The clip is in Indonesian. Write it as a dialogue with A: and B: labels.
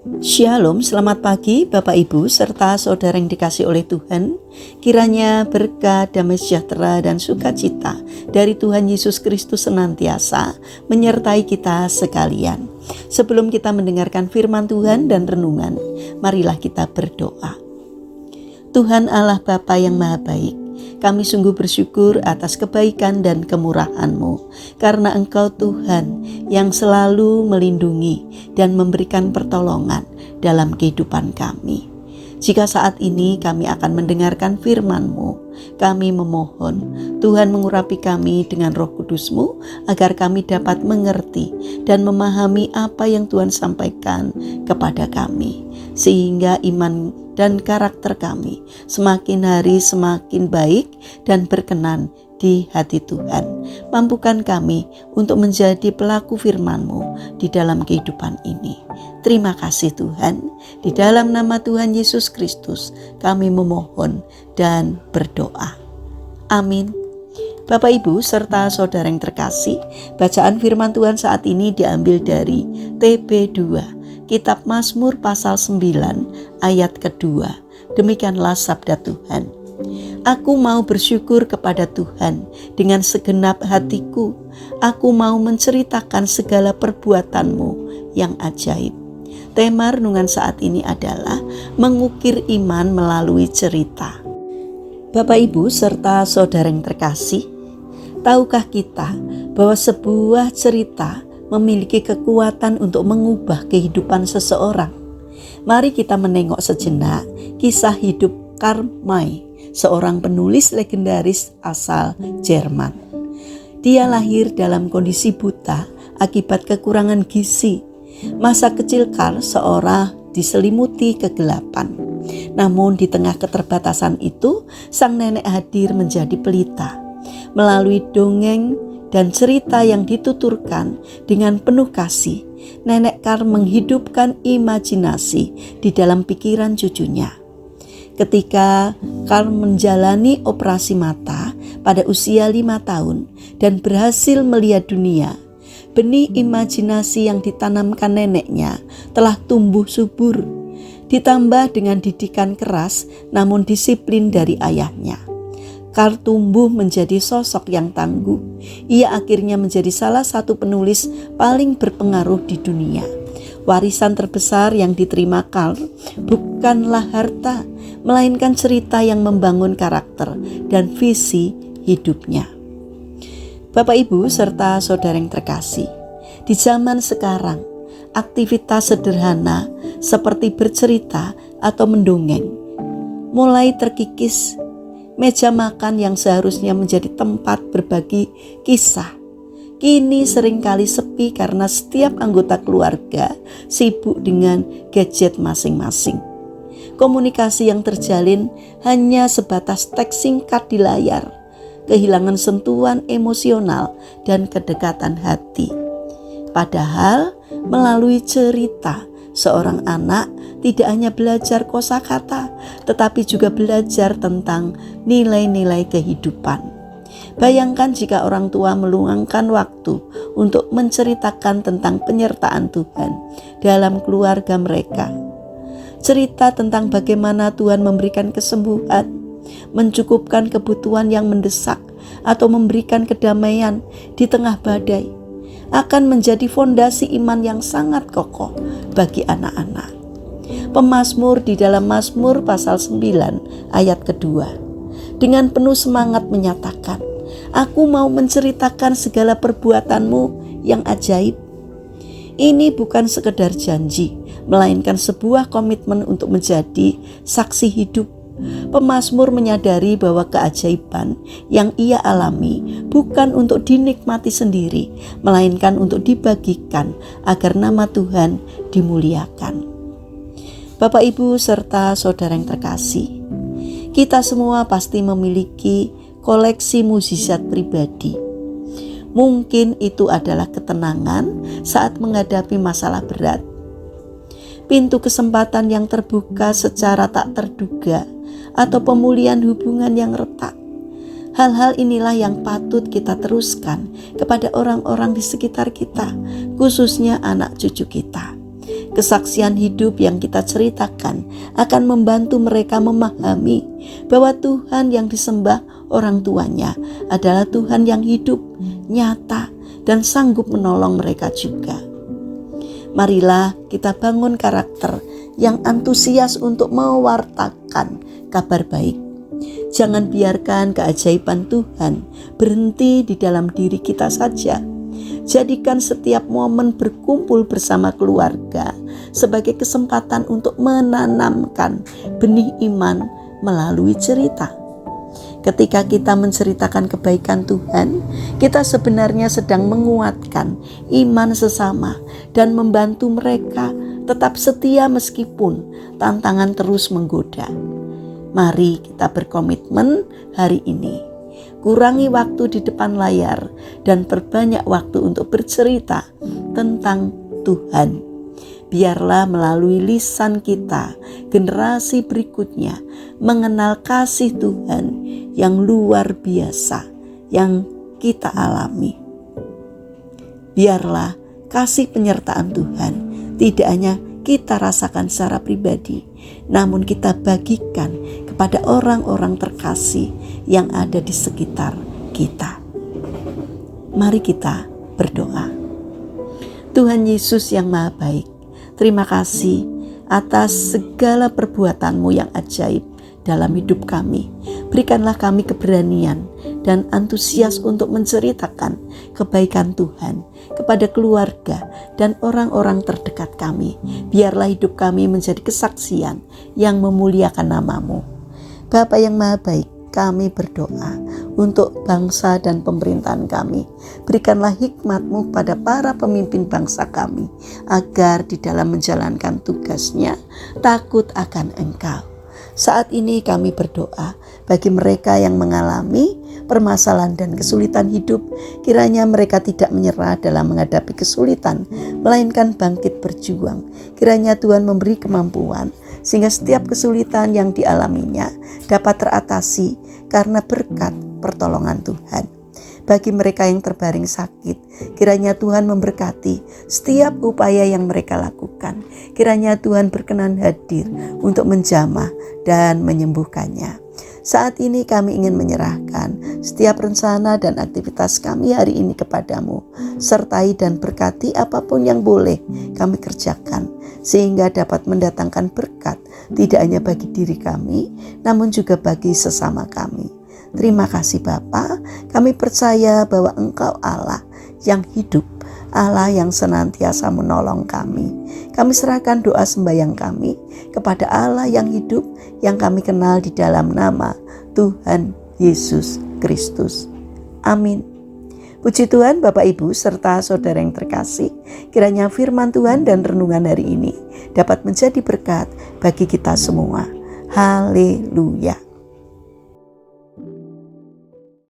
A: Shalom, selamat pagi Bapak Ibu serta saudara yang dikasih oleh Tuhan. Kiranya berkat, damai sejahtera dan sukacita dari Tuhan Yesus Kristus senantiasa menyertai kita sekalian. Sebelum kita mendengarkan firman Tuhan dan renungan, marilah kita berdoa. Tuhan Allah Bapa yang Maha Baik, kami sungguh bersyukur atas kebaikan dan kemurahan-Mu, karena Engkau Tuhan yang selalu melindungi dan memberikan pertolongan dalam kehidupan kami. Jika saat ini kami akan mendengarkan firman-Mu, kami memohon Tuhan mengurapi kami dengan Roh Kudus-Mu agar kami dapat mengerti dan memahami apa yang Tuhan sampaikan kepada kami, sehingga iman dan karakter kami semakin hari semakin baik dan berkenan di hati Tuhan. Mampukan kami untuk menjadi pelaku firman-Mu di dalam kehidupan ini. Terima kasih Tuhan. Di dalam nama Tuhan Yesus Kristus kami memohon dan berdoa. Amin. Bapak Ibu serta saudara yang terkasih, bacaan firman Tuhan saat ini diambil dari TB2, Kitab Mazmur pasal 9 ayat kedua. Demikianlah sabda Tuhan. Aku mau bersyukur kepada Tuhan dengan segenap hatiku. Aku mau menceritakan segala perbuatan-Mu yang ajaib. Tema renungan saat ini adalah mengukir iman melalui cerita. Bapak Ibu serta saudara yang terkasih, tahukah kita bahwa sebuah cerita memiliki kekuatan untuk mengubah kehidupan seseorang? Mari kita menengok sejenak kisah hidup Karl May, seorang penulis legendaris asal Jerman. Dia lahir dalam kondisi buta akibat kekurangan gizi. Masa kecil Karl seolah diselimuti kegelapan. Namun di tengah keterbatasan itu, sang nenek hadir menjadi pelita. Melalui dongeng dan cerita yang dituturkan dengan penuh kasih, nenek Karl menghidupkan imajinasi di dalam pikiran cucunya. Ketika Karl menjalani operasi mata pada usia 5 tahun dan berhasil melihat dunia, benih imajinasi yang ditanamkan neneknya telah tumbuh subur, ditambah dengan didikan keras namun disiplin dari ayahnya. Karl tumbuh menjadi sosok yang tangguh. Ia akhirnya menjadi salah satu penulis paling berpengaruh di dunia. Warisan terbesar yang diterima Karl bukanlah harta, melainkan cerita yang membangun karakter dan visi hidupnya. Bapak Ibu serta saudara yang terkasih, di zaman sekarang, aktivitas sederhana seperti bercerita atau mendongeng mulai terkikis. Meja makan yang seharusnya menjadi tempat berbagi kisah kini seringkali sepi karena setiap anggota keluarga sibuk dengan gadget masing-masing. Komunikasi yang terjalin hanya sebatas teks singkat di layar, kehilangan sentuhan emosional dan kedekatan hati. Padahal melalui cerita, seorang anak tidak hanya belajar kosakata, tetapi juga belajar tentang nilai-nilai kehidupan. Bayangkan jika orang tua meluangkan waktu untuk menceritakan tentang penyertaan Tuhan dalam keluarga mereka. Cerita tentang bagaimana Tuhan memberikan kesembuhan, mencukupkan kebutuhan yang mendesak, atau memberikan kedamaian di tengah badai, akan menjadi fondasi iman yang sangat kokoh bagi anak-anak. Pemazmur di dalam Mazmur pasal 9 ayat kedua dengan penuh semangat menyatakan, aku mau menceritakan segala perbuatan-Mu yang ajaib. Ini bukan sekedar janji, melainkan sebuah komitmen untuk menjadi saksi hidup. Pemazmur menyadari bahwa keajaiban yang ia alami bukan untuk dinikmati sendiri, melainkan untuk dibagikan agar nama Tuhan dimuliakan. Bapak Ibu serta saudara yang terkasih, kita semua pasti memiliki koleksi mukjizat pribadi. Mungkin itu adalah ketenangan saat menghadapi masalah berat, pintu kesempatan yang terbuka secara tak terduga, atau pemulihan hubungan yang retak. Hal-hal inilah yang patut kita teruskan kepada orang-orang di sekitar kita, khususnya anak cucu kita. Kesaksian hidup yang kita ceritakan akan membantu mereka memahami bahwa Tuhan yang disembah orang tuanya adalah Tuhan yang hidup, nyata, dan sanggup menolong mereka juga. Marilah kita bangun karakter yang antusias untuk mewartakan kabar baik. Jangan biarkan keajaiban Tuhan berhenti di dalam diri kita saja. Jadikan setiap momen berkumpul bersama keluarga sebagai kesempatan untuk menanamkan benih iman melalui cerita. Ketika kita menceritakan kebaikan Tuhan, kita sebenarnya sedang menguatkan iman sesama dan membantu mereka tetap setia meskipun tantangan terus menggoda. Mari kita berkomitmen hari ini. Kurangi waktu di depan layar dan perbanyak waktu untuk bercerita tentang Tuhan. Biarlah melalui lisan kita, generasi berikutnya mengenal kasih Tuhan yang luar biasa yang kita alami. Biarlah kasih penyertaan Tuhan tidak hanya kita rasakan secara pribadi, namun kita bagikan kepada orang-orang terkasih yang ada di sekitar kita. Mari kita berdoa. Tuhan Yesus yang Maha Baik, terima kasih atas segala perbuatan-Mu yang ajaib dalam hidup kami. Berikanlah kami keberanian dan antusias untuk menceritakan kebaikan Tuhan kepada keluarga dan orang-orang terdekat kami. Biarlah hidup kami menjadi kesaksian yang memuliakan nama-Mu. Bapa yang Maha Baik, kami berdoa untuk bangsa dan pemerintahan kami. Berikanlah hikmat-Mu pada para pemimpin bangsa kami, agar di dalam menjalankan tugasnya takut akan Engkau. Saat ini kami berdoa bagi mereka yang mengalami permasalahan dan kesulitan hidup. Kiranya mereka tidak menyerah dalam menghadapi kesulitan, melainkan bangkit berjuang. Kiranya Tuhan memberi kemampuan sehingga setiap kesulitan yang dialaminya dapat teratasi karena berkat pertolongan Tuhan. Bagi mereka yang terbaring sakit, kiranya Tuhan memberkati setiap upaya yang mereka lakukan. Kiranya Tuhan berkenan hadir untuk menjamah dan menyembuhkannya. Saat ini kami ingin menyerahkan setiap rencana dan aktivitas kami hari ini kepadamu. Sertai dan berkati apapun yang boleh kami kerjakan, sehingga dapat mendatangkan berkat tidak hanya bagi diri kami, namun juga bagi sesama kami. Terima kasih Bapa, kami percaya bahwa Engkau Allah yang hidup, Allah yang senantiasa menolong kami. Kami serahkan doa sembahyang kami kepada Allah yang hidup, yang kami kenal di dalam nama Tuhan Yesus Kristus. Amin. Puji Tuhan Bapak Ibu serta saudara yang terkasih, kiranya firman Tuhan dan renungan hari ini dapat menjadi berkat bagi kita semua. Haleluya.